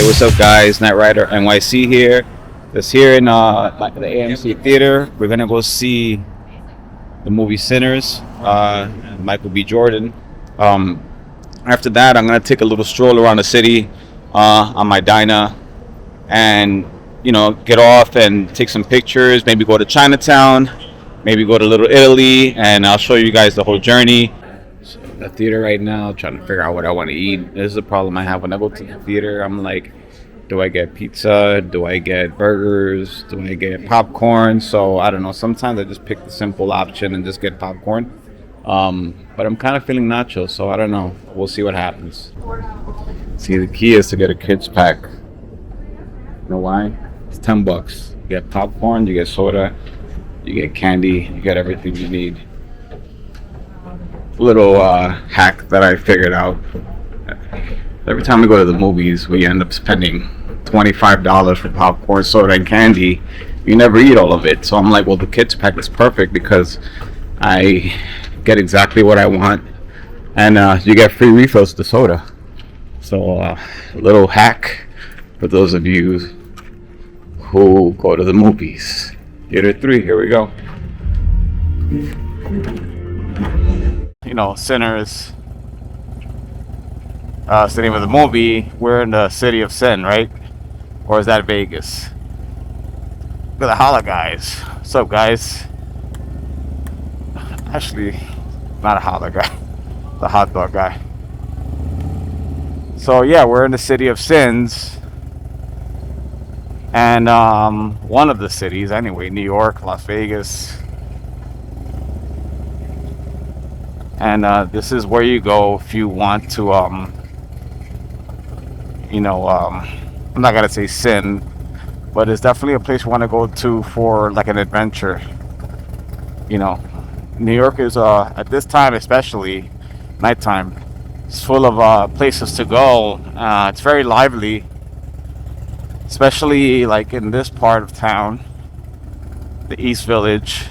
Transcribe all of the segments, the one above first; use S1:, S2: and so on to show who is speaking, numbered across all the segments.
S1: Hey, what's up, guys? Night Rider NYC here. Just here in the AMC Theater. We're gonna go see the movie Sinners, Michael B. Jordan. After that, I'm gonna take a little stroll around the city on my Dyna, and get off and take some pictures. Maybe go to Chinatown, maybe go to Little Italy, and I'll show you guys the whole journey. The theater right now, trying to figure out what I want to eat. This is a problem I have when I go to the theater. I'm like, do I get pizza? Do I get burgers? Do I get popcorn? So I don't know. Sometimes I just pick the simple option and just get popcorn. But I'm kind of feeling nachos, so I don't know. We'll see what happens. See, the key is to get a kids pack. You know why? It's $10. You get popcorn, you get soda, you get candy, you get everything you need. Little hack that I figured out. Every time we go to the movies, we end up spending $25 for popcorn, soda, and candy. You never eat all of it. So I'm like, well, the kids pack is perfect because I get exactly what I want, and you get free refills to soda. So a little hack for those of you who go to the movies. Theater 3, here we go. Sinners. It's the name of the movie. We're in the city of sin, right? Or is that Vegas? Look at the holla guys. What's up, guys? Actually, not a holla guy. The hot dog guy. So yeah, we're in the city of sins. And one of the cities, anyway, New York, Las Vegas. And this is where you go if you want to, I'm not going to say sin, but it's definitely a place you want to go to for like an adventure. New York is, at this time, especially nighttime, it's full of places to go. It's very lively, especially like in this part of town, the East Village.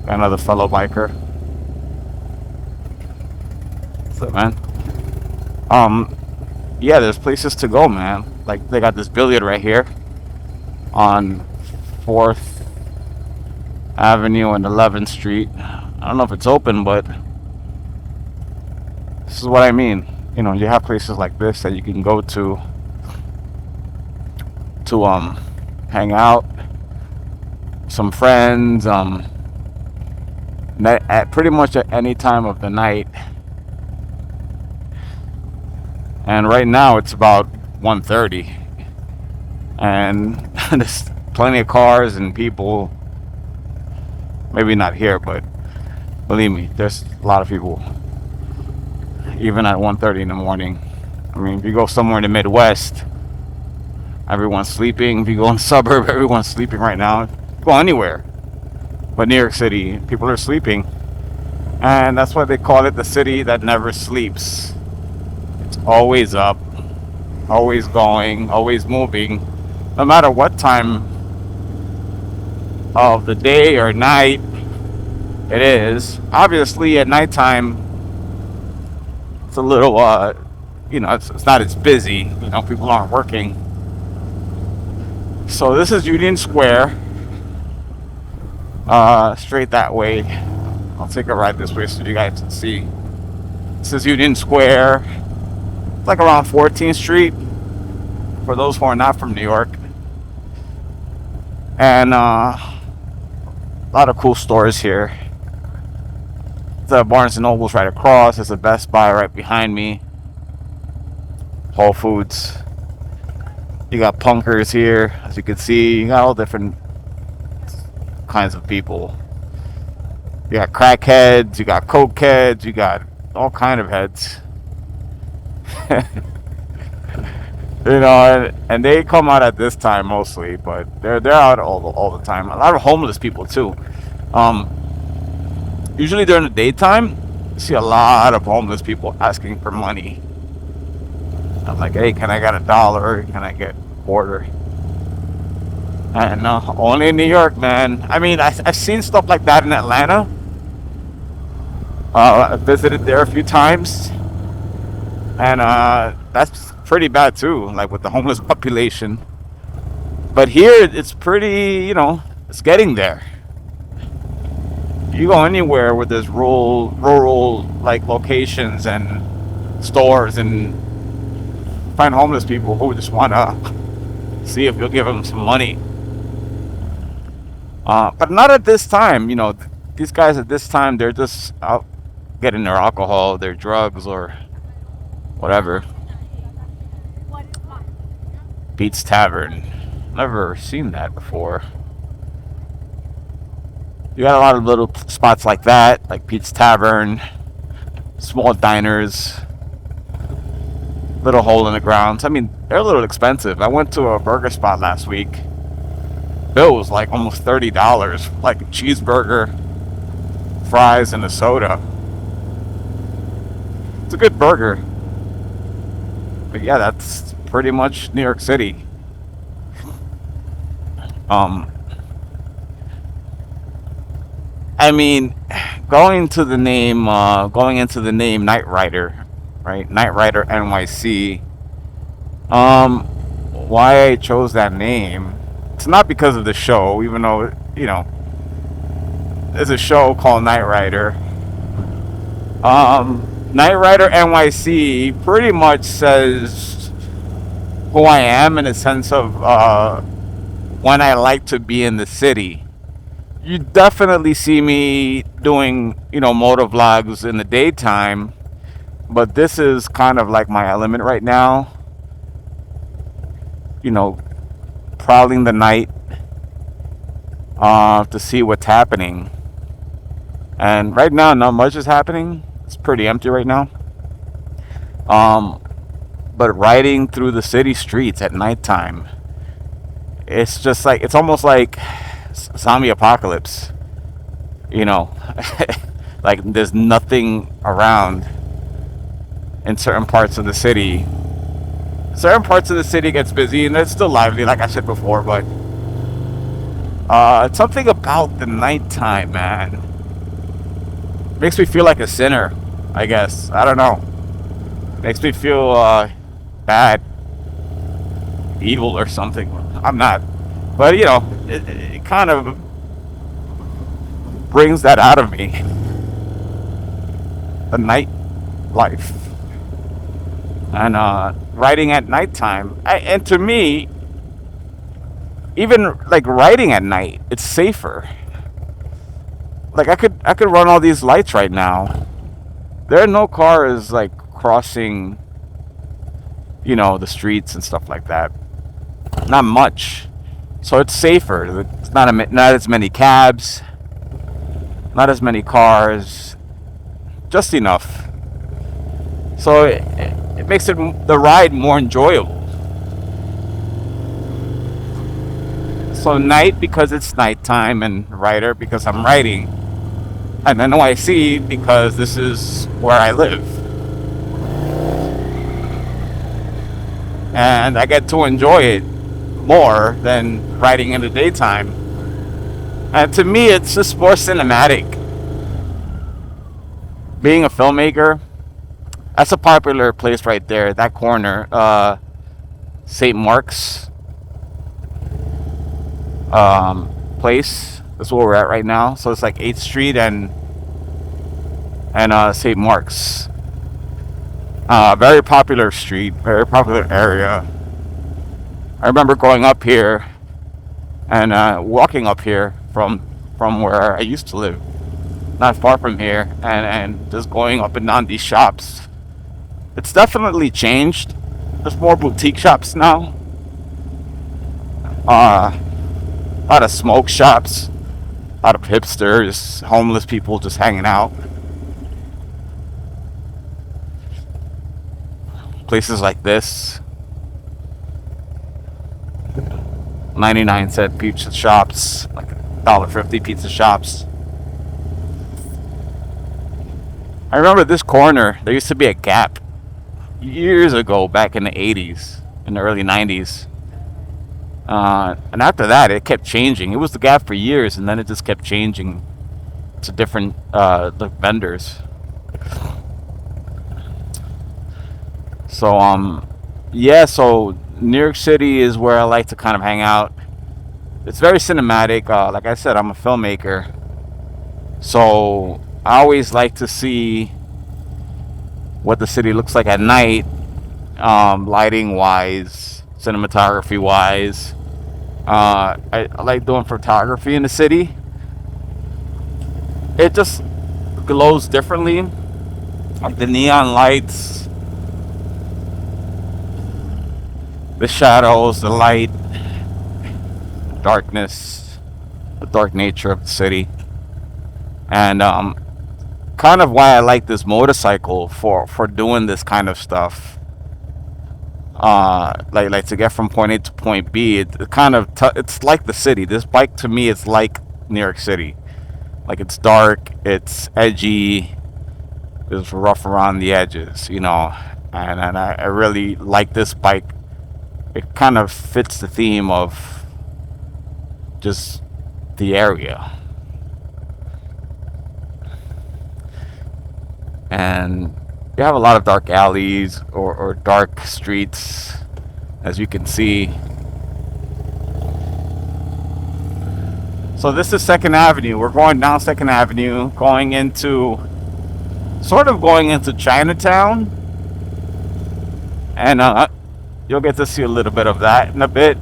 S1: Got another fellow biker. Man, yeah, there's places to go, man. Like they got this billiard right here on 4th Avenue and 11th Street. I don't know if it's open, but this is what I mean. You have places like this that you can go to hang out, some friends, at pretty much at any time of the night. And right now it's about 1:30, and there's plenty of cars and people. Maybe not here, but believe me, there's a lot of people even at 1:30 in the morning. I mean, if you go somewhere in the Midwest, everyone's sleeping. If you go in the suburb, everyone's sleeping right now. Go anywhere but New York City, people are sleeping, and that's why they call it the city that never sleeps. Always up, always going, always moving, no matter what time of the day or night it is. Obviously at nighttime it's a little it's not as busy, people aren't working. So this is Union Square, straight that way. I'll take a ride this way so you guys can see. This is Union Square. It's like around 14th Street for those who are not from New York. And a lot of cool stores here. The Barnes & Noble's right across. There's a Best Buy right behind me. Whole Foods. You got punkers here, as you can see. You got all different kinds of people. You got crackheads, you got cokeheads, you got all kind of heads. And they come out at this time mostly, but they're out all the time. A lot of homeless people too. Usually during the daytime, you see a lot of homeless people asking for money. I'm like, hey, can I get $1? Can I get a quarter? And only in New York, man. I mean, I've seen stuff like that in Atlanta. I visited there a few times. and that's pretty bad too, like with the homeless population. But here it's pretty, it's getting there. You go anywhere with this rural like locations and stores and find homeless people who just want to see if you'll give them some money. But not at this time. These guys at this time, they're just out getting their alcohol, their drugs, or whatever. Pete's Tavern. Never seen that before. You got a lot of little spots like that, like Pete's Tavern, small diners, little hole in the ground. I mean, they're a little expensive. I went to a burger spot last week. Bill was like almost $30, like a cheeseburger, fries, and a soda. It's a good burger. But yeah, that's pretty much New York City. I mean, going into the name Night Rider, right? Night Rider NYC. Why I chose that name? It's not because of the show, even though there's a show called Night Rider. Night Rider NYC pretty much says who I am in a sense of when I like to be in the city. You definitely see me doing, motor vlogs in the daytime, but this is kind of like my element right now. Prowling the night to see what's happening. And right now, not much is happening. It's pretty empty right now. But riding through the city streets at nighttime, it's just like, it's almost like zombie apocalypse. Like there's nothing around in certain parts of the city. Certain parts of the city gets busy and it's still lively, like I said before, but it's something about the nighttime, man. Makes me feel like a sinner, I guess. I don't know. Makes me feel bad, evil or something. I'm not. But, it kind of brings that out of me. The night life. And riding at nighttime. And to me, even like riding at night, it's safer. Like I could run all these lights right now. There are no cars like crossing, the streets and stuff like that. Not much. So it's safer. It's not as many cabs, not as many cars, just enough. So it makes the ride more enjoyable. So night because it's nighttime, and rider because I'm riding, and NYC because this is where I live, and I get to enjoy it more than riding in the daytime. And to me, it's just more cinematic. Being a filmmaker, that's a popular place right there, that corner, St. Mark's place. That's where we're at right now. So it's like 8th Street and St. Mark's. Very popular street, very popular area. I remember going up here and walking up here from where I used to live, not far from here, and just going up and down these shops. It's definitely changed. There's more boutique shops now. A lot of smoke shops, a lot of hipsters, homeless people just hanging out. Places like this. 99-cent pizza shops, like $1.50 pizza shops. I remember this corner, there used to be a Gap years ago, back in the 80s, in the early 90s. And after that, it kept changing. It was the Gap for years, and then it just kept changing to different vendors. So yeah, so New York City is where I like to kind of hang out. It's very cinematic. Like I said, I'm a filmmaker, so I always like to see what the city looks like at night, lighting wise, cinematography wise. I like doing photography in the city. It just glows differently, like the neon lights, the shadows, the light, darkness, the dark nature of the city, and kind of why I like this motorcycle for doing this kind of stuff. Like to get from point A to point B. It kind of it's like the city. This bike to me is like New York City. Like it's dark, it's edgy, it's rough around the edges, and I really like this bike. It kind of fits the theme of just the area. And you have a lot of dark alleys or dark streets, as you can see. So this is 2nd Avenue. We're going down 2nd Avenue, going into Chinatown. And you'll get to see a little bit of that in a bit.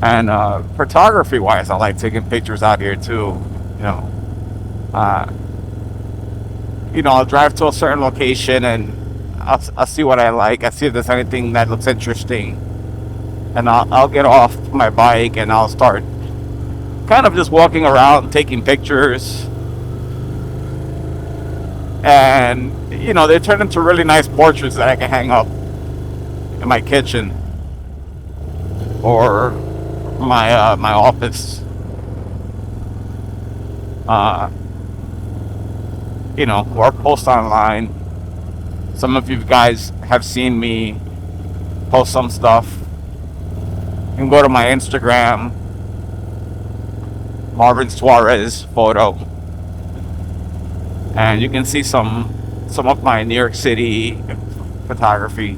S1: And photography wise, I like taking pictures out here too. I'll drive to a certain location and I'll see what I like. I see if there's anything that looks interesting, and I'll get off my bike and I'll start kind of just walking around, taking pictures. And they turn into really nice portraits that I can hang up in my kitchen or my office. Or post online. Some of you guys have seen me post some stuff. You can go to my Instagram, Marvin Suarez photo, and you can see some of my New York City photography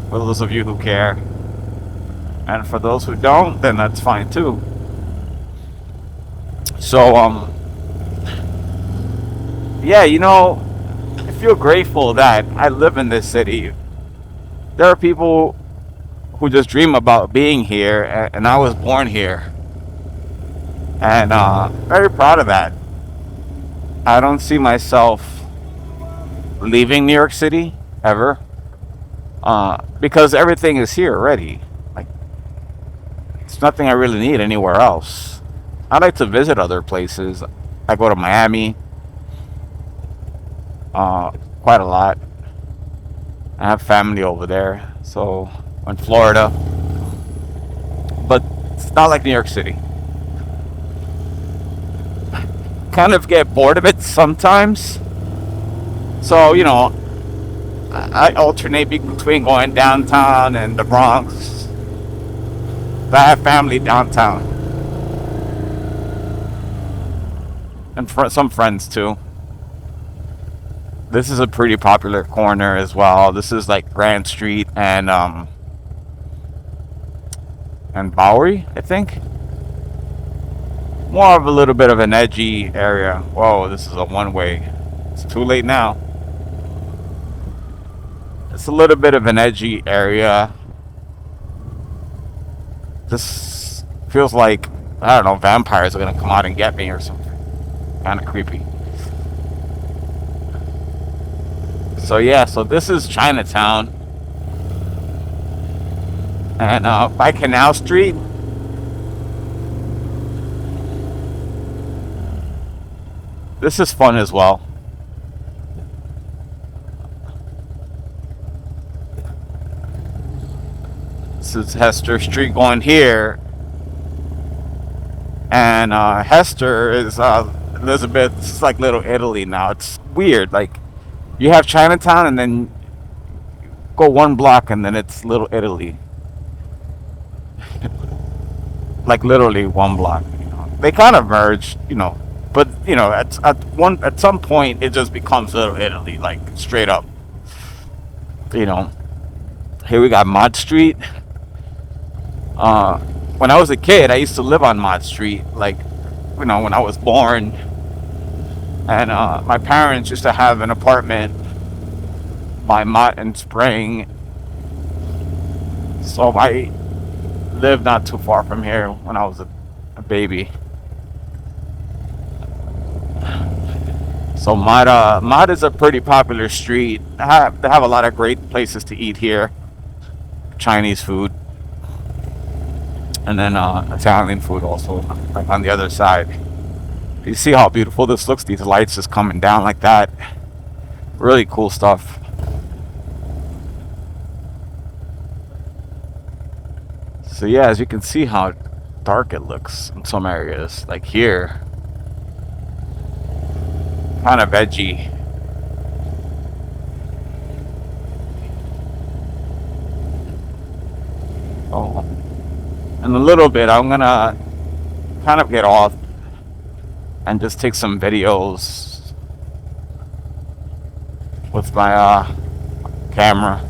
S1: for those of you who care. And for those who don't, then that's fine too. So yeah, I feel grateful that I live in this city. There are people who just dream about being here, and I was born here. And very proud of that. I don't see myself leaving New York City ever, because everything is here already. Like, it's nothing I really need anywhere else. I like to visit other places. I go to Miami quite a lot. I have family over there, so in Florida. But it's not like New York City. Kind of get bored of it sometimes. So, I alternate between going downtown and the Bronx. But I have family downtown. And some friends too. This is a pretty popular corner as well. This is like Grand Street and Bowery, I think. More of a little bit of an edgy area. Whoa, this is a one-way. It's too late now. It's a little bit of an edgy area. This feels like, I don't know, vampires are gonna come out and get me or something. Kind of creepy. So yeah, so this is Chinatown. And by Canal Street, this is fun as well. This is Hester Street going here. And Hester is Elizabeth. It's like Little Italy now. It's weird. Like, you have Chinatown and then go one block and then it's Little Italy. Like literally one block. They kind of merged, But you know, at some point, it just becomes Little Italy, like straight up. You know, here we got Mod Street. When I was a kid, I used to live on Mod Street, like, you know, when I was born. And my parents used to have an apartment by Mott and Spring, so I lived not too far from here when I was a baby. So Mott is a pretty popular street. They have a lot of great places to eat here. Chinese food, and then Italian food also, like on the other side. You see how beautiful this looks? These lights just coming down like that. Really cool stuff. So yeah, as you can see how dark it looks in some areas. Like here, kind of edgy. Oh, in a little bit, I'm gonna kind of get off and just take some videos with my camera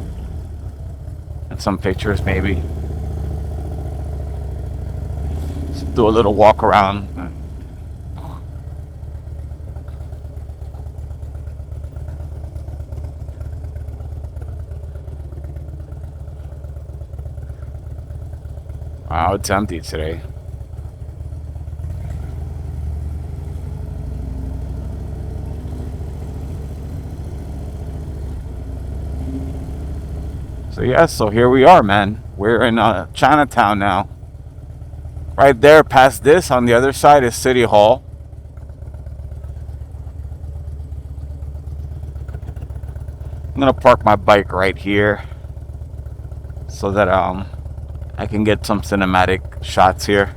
S1: and some pictures, maybe. Just do a little walk around. Wow, it's empty today. So yeah, so here we are, man. We're in Chinatown now. Right there, past this, on the other side is City Hall. I'm gonna park my bike right here so that I can get some cinematic shots here.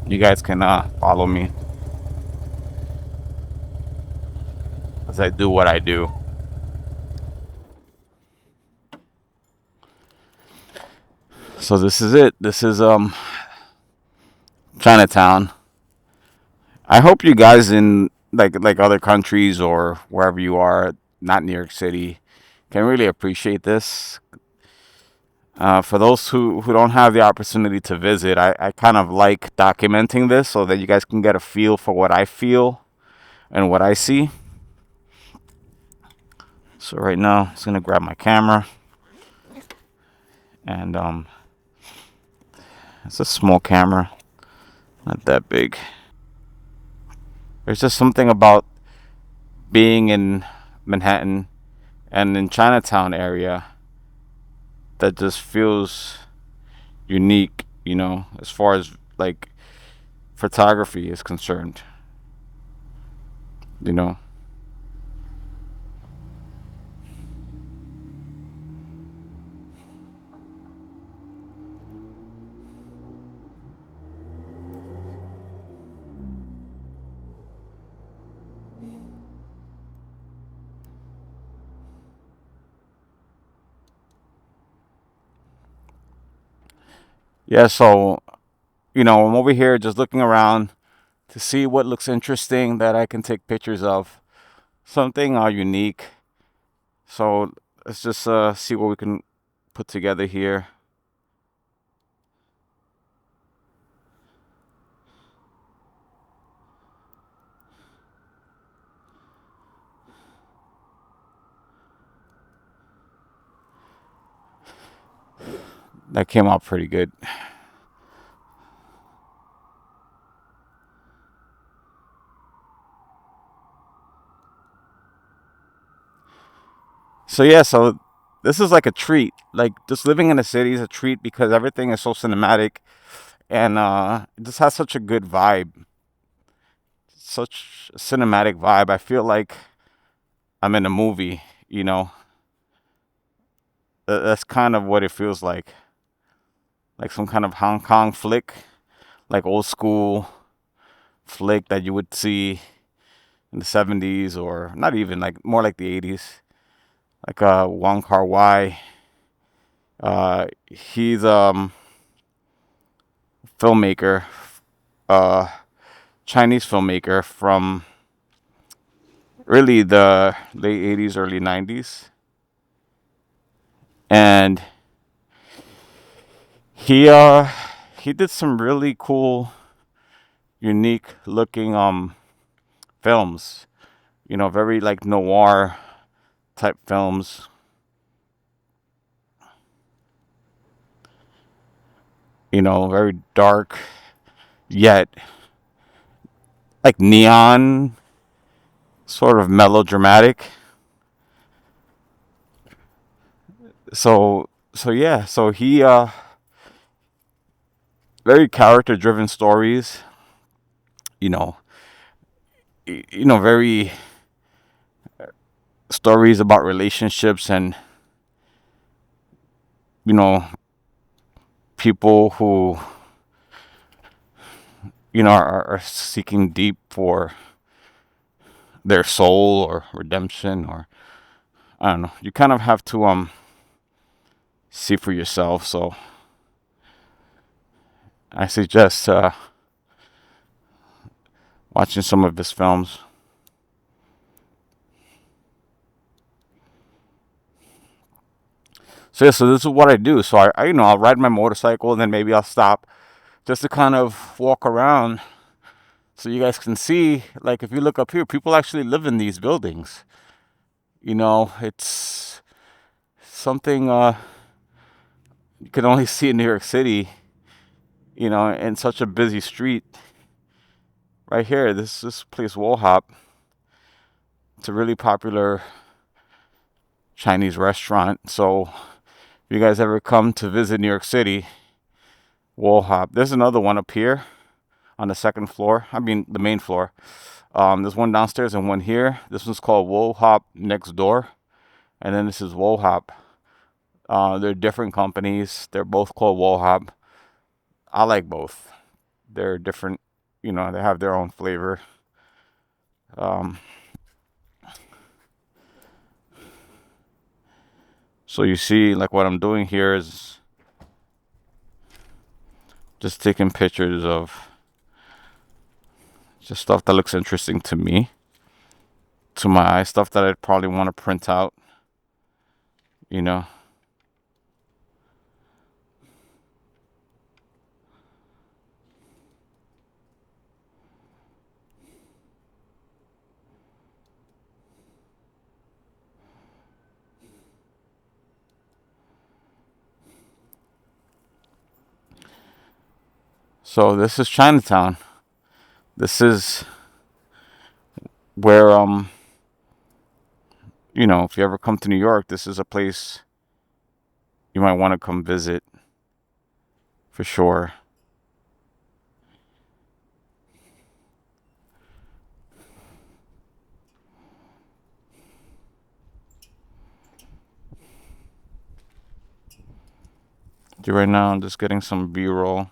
S1: You guys can follow me as I do what I do. So this is it. This is Chinatown. I hope you guys in like other countries or wherever you are, not New York City, can really appreciate this. For those who don't have the opportunity to visit, I kind of like documenting this so that you guys can get a feel for what I feel and what I see. So right now, I'm just gonna grab my camera, and it's a small camera, not that big. There's just something about being in Manhattan and in Chinatown area that just feels unique, you know, as far as like photography is concerned, you know. Yeah, so you know, I'm over here just looking around to see what looks interesting that I can take pictures of, something unique. So let's just see what we can put together here. That came out pretty good. So yeah, so this is like a treat. Like just living in the city is a treat because everything is so cinematic, and it just has such a good vibe, such a cinematic vibe. I feel like I'm in a movie. You know, that's kind of what it feels like some kind of Hong Kong flick, like old school flick that you would see in the 70s, or not even, like more like the 80s, like Wong Kar Wai He's filmmaker, uh, Chinese filmmaker from really the late 80s, early 90s. And he uh he did some really cool, unique looking films. Very like noir type films. Very dark yet like neon, sort of melodramatic. So yeah, so he very character driven stories, you know, very stories about relationships and you know people who are seeking deep for their soul or redemption, or I don't know. You kind of have to see for yourself. So I suggest watching some of his films. So yeah, so this is what I do. So I'll ride my motorcycle and then maybe I'll stop just to kind of walk around so you guys can see. Like if you look up here, people actually live in these buildings. It's something you can only see in New York City. In such a busy street. Right here, this place Woh Hop. It's a really popular Chinese restaurant. So if you guys ever come to visit New York City, Woh Hop. There's another one up here on the second floor. I mean, the main floor. There's one downstairs and one here. This one's called Woh Hop Next Door, and then this is Woh Hop. They're different companies. They're both called Woh Hop. I like both. They're different. They have their own flavor. Um, so you see, like what I'm doing here is just taking pictures of just stuff that looks interesting to me, to my eye, stuff that I'd probably want to print out, you know. So this is Chinatown. This is where if you ever come to New York, this is a place you might want to come visit for sure. Right now, I'm just getting some B-roll.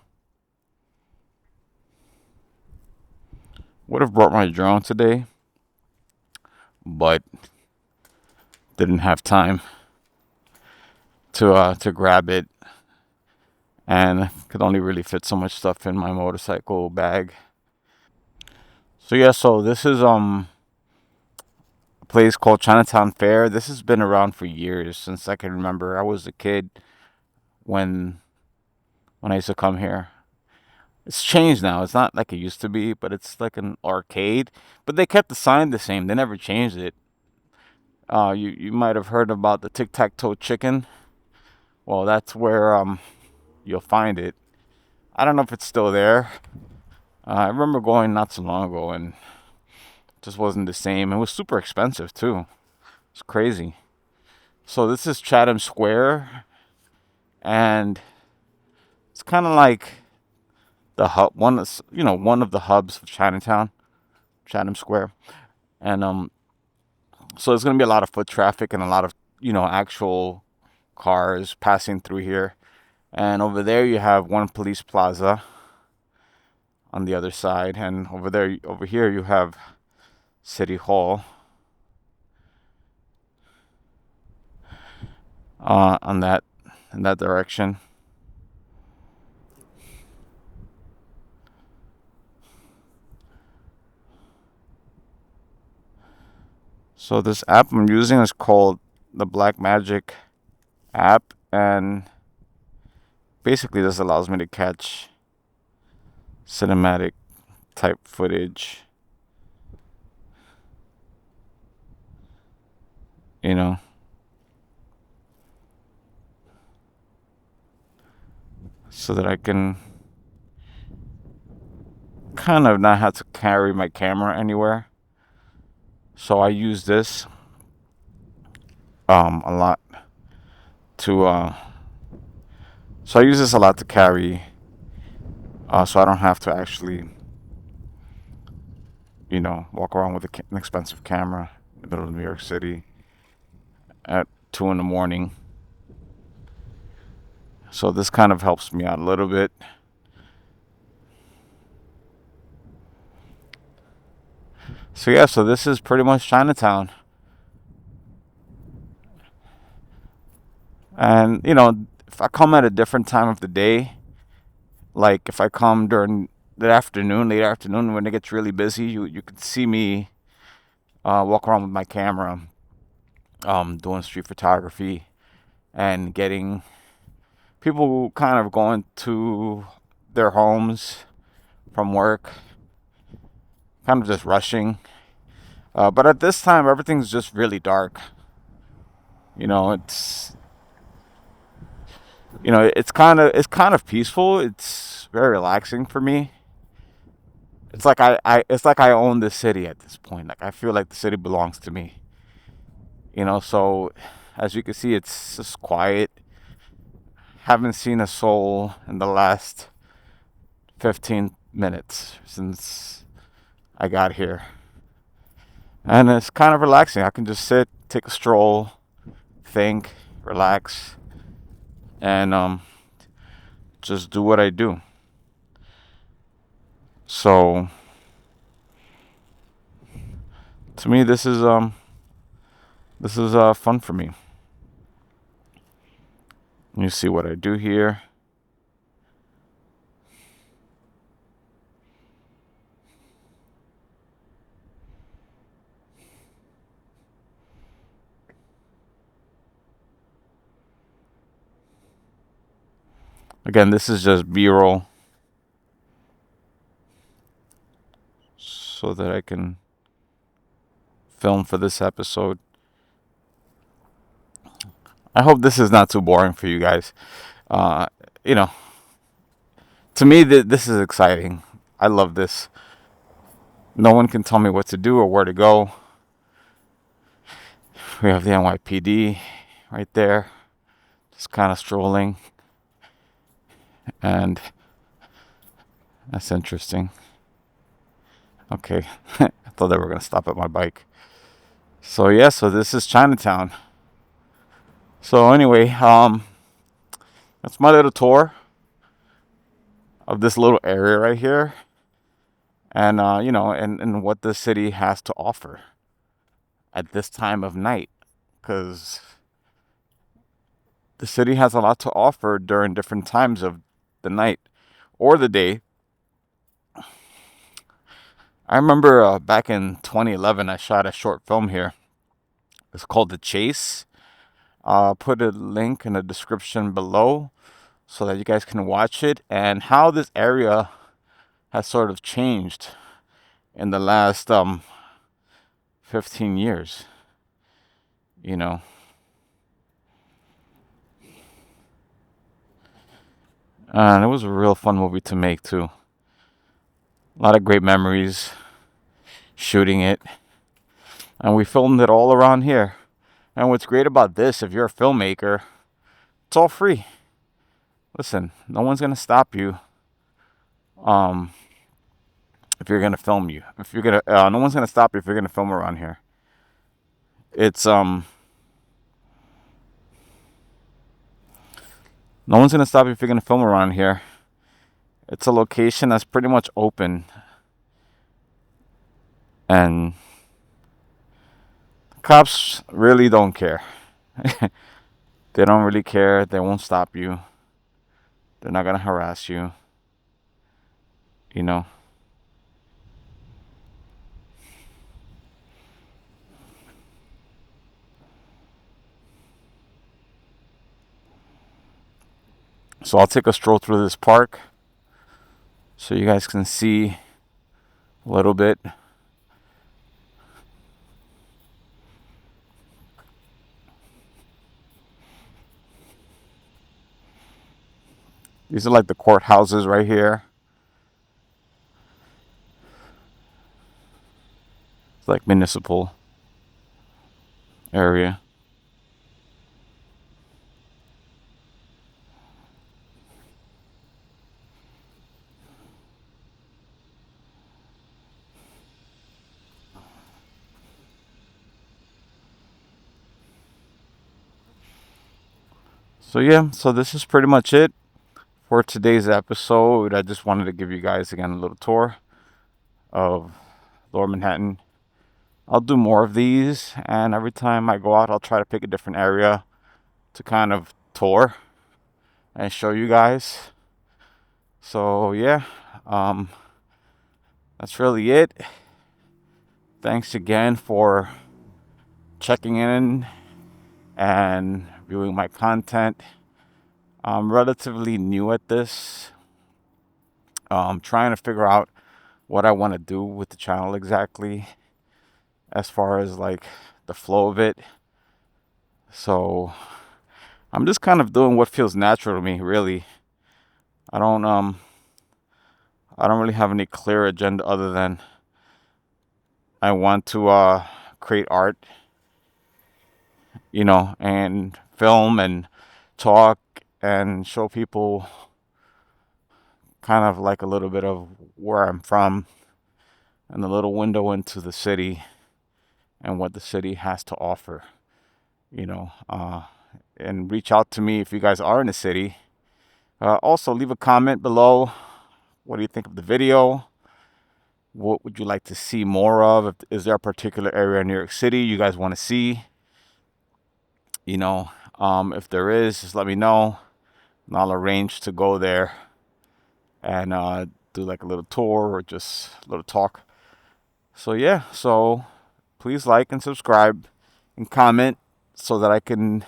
S1: Would have brought my drone today, but didn't have time to grab it, and could only really fit so much stuff in my motorcycle bag. So yeah, so this is a place called Chinatown Fair. This has been around for years, since I can remember. I was a kid when I used to come here. It's changed now. It's not like it used to be, but it's like an arcade. But they kept the sign the same. They never changed it. You might have heard about the tic tac toe chicken. Well, that's where you'll find it. I don't know if it's still there. I remember going not so long ago, and it just wasn't the same. It was super expensive too. It's crazy. So this is Chatham Square, and it's kind of like the hub, one of the hubs of Chinatown, Chatham Square, and so there's gonna be a lot of foot traffic and a lot of actual cars passing through here. And over there you have one police plaza on the other side, and over here you have City Hall on that in that direction. So this app I'm using is called the Black Magic app, and basically this allows me to catch cinematic type footage, you know, so that I can kind of not have to carry my camera anywhere. So I use this a lot to so I use this a lot to carry, so I don't have to actually, walk around with an expensive camera in the middle of New York City at 2 in the morning. So this kind of helps me out a little bit. So yeah, so this is pretty much Chinatown. And, if I come at a different time of the day, like if I come during the afternoon, late afternoon, when it gets really busy, you can see me walk around with my camera, doing street photography and getting people kind of going to their homes from work, kind of just rushing. But at this time, everything's just really dark. It's it's kind of peaceful. It's very relaxing for me. It's like I own the city at this point. Like I feel like the city belongs to me. So as you can see, it's just quiet. Haven't seen a soul in the last 15 minutes since I got here. And it's kind of relaxing. I can just sit, take a stroll, think, relax, and just do what I do. So to me, this is fun for me. You see what I do here. Again, this is just B-roll so that I can film for this episode. I hope this is not too boring for you guys. Uh, you know, to me, this is exciting. I love this. No one can tell me what to do or where to go. We have the NYPD right there, just kind of strolling, and that's interesting. Okay, I thought they were gonna stop at my bike. So yeah, so this is Chinatown. So anyway, that's my little tour of this little area right here, and and what the city has to offer at this time of night, because the city has a lot to offer during different times of the night or the day. I remember back in 2011, I shot a short film here. It's called The Chase. I'll put a link in the description below so that you guys can watch it, and how this area has sort of changed in the last 15 years. And it was a real fun movie to make too. A lot of great memories shooting it, and we filmed it all around here. And what's great about this, if you're a filmmaker, it's all free. Listen, no one's gonna stop you. If you're gonna film you, if you're gonna, no one's gonna stop you if you're gonna film around here. It's no one's gonna stop you if you're gonna film around here. It's a location that's pretty much open, and cops really don't care. They don't really care. They won't stop you. They're not gonna harass you. You know. So I'll take a stroll through this park so you guys can see a little bit. These are like the courthouses right here. It's like municipal area. So yeah, so this is pretty much it for today's episode. I just wanted to give you guys again a little tour of Lower Manhattan. I'll do more of these, and every time I go out, I'll try to pick a different area to kind of tour and show you guys. So yeah, that's really it. Thanks again for checking in and viewing my content. I'm relatively new at this. I'm trying to figure out what I want to do with the channel exactly, as far as like the flow of it. So I'm just kind of doing what feels natural to me, really. I don't really have any clear agenda other than I want to create art, and film and talk and show people kind of like a little bit of where I'm from and a little window into the city and what the city has to offer, and reach out to me if you guys are in the city. Also, leave a comment below. What do you think of the video? What would you like to see more of? Is there a particular area in New York City you guys want to see? If there is, just let me know, and I'll arrange to go there and do like a little tour or just a little talk. So yeah, so please like and subscribe and comment so that I can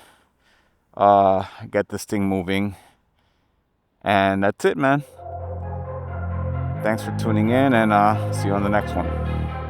S1: get this thing moving. And that's it, man. Thanks for tuning in, and see you on the next one.